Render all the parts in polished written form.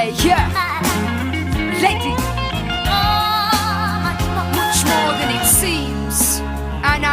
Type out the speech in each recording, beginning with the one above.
Yeah, Leddie, much more than it seems. And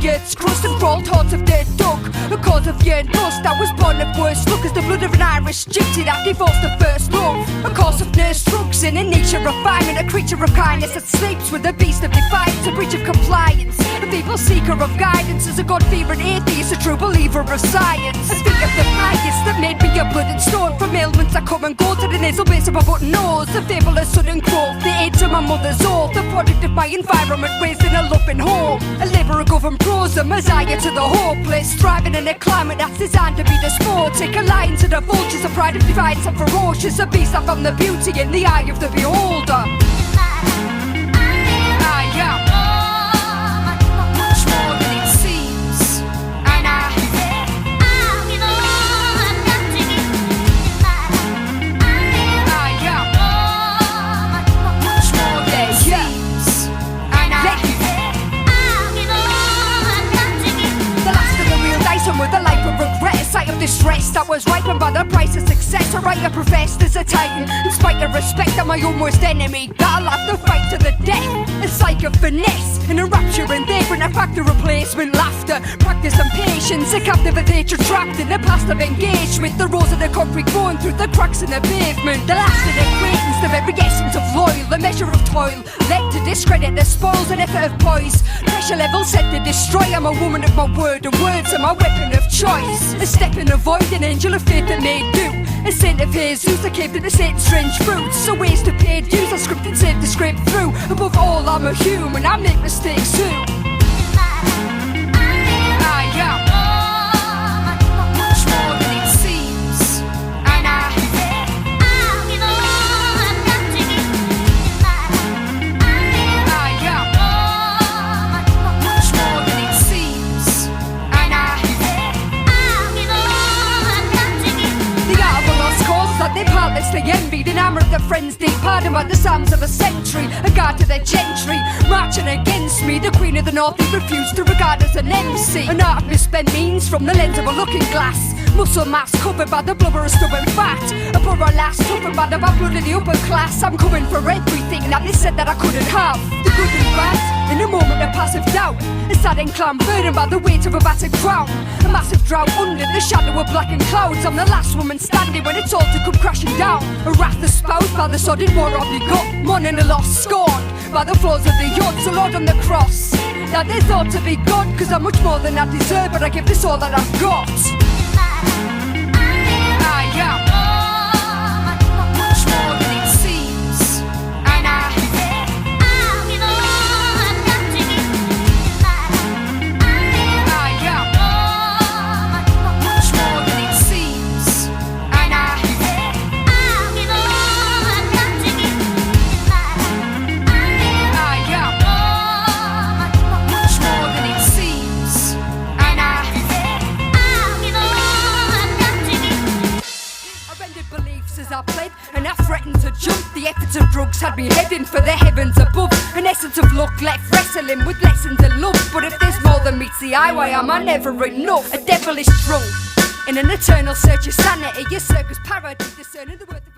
it's crust and crawled horns of dead dug. A cause of yearn dust. I was born of worse look as the blood of an Irish gypsy that divorced the first love. A cause of nurse drugs in a nature refinement. A creature of kindness that sleeps with a beast of defiance. A breach of compliance. A feeble seeker of guidance. As a God-fearing atheist, a true believer of science. A speak of the highest that made me a blood and stone. From ailments I come and go to the nasal base of my button nose. A fable of sudden growth. The age of my mother's oath. The product of my environment raised in a loving home. A labourer governed prose. A messiah to the hopeless, thriving in a climate that's designed to be despotic. A lion to the vultures, a pride of defiance and ferocious. A beast I found the beauty in the eye of the beholder. Much more than it seems. And much more than it seems. And with a life of regret, a sight of distress that was ripened by the price of success. A writer professed as a titan, in spite of respect, I'm my own worst enemy. That I'll have to fight to the death. A psych of finesse, an enrapture in there, and a factor replacement. Laughter, practice and patience, a captive of nature trapped in the past of engagement. The rose of the concrete growing through the cracks in the pavement. The lasting acquaintance, the very essence of loyal, a measure of toil, led to discredit, the spoils and effort of poise. Pressure level set to destroy, I'm a woman of my word, and words are my weapon of choice. A step in a void, an angel of faith that made do. A saint of Jesus, I came to the Satan's strange fruits. So ways to pay dues, I scripted safe to scrape through. Above all, I'm a human, I make mistakes too. Much more than it seems. And much more than it seems. And that they've heartlessly envied, enamored of their friends deep, pardoned by the psalms of a century. A guard to their gentry, marching against me. The queen of the north, they refused to regard as an MC. An art of misspent means from the lens of a looking glass. Muscle mass covered by the blubber of stubborn fat. A poor lass toughened by the bad blood of the upper class. I'm coming for everything that they said that I couldn't have. The good and bad, in a moment of passive doubt. A sad incline burdened by the weight of a battered crown. A massive drought under the shadow of blackened clouds. I'm the last woman standing when it's all to come crashing down. A wrath espoused by the sodden war of the gut. Mourning a loss scorned by the flaws of the odds. So Lord on the cross, that they thought to be God. Cause I'm much more than I deserve, but I give this all that I've got. Much more than it seems. And much more than it seems. And much more than it seems. And beliefs as I pled, and I threatened to jump. The efforts of drugs had me heading for the heavens above. An essence of luck left wrestling with lessons of love. But if there's more than meets the eye, why am I never enough? A devilish drunk in an eternal search of sanity. A circus parody discerning the worth of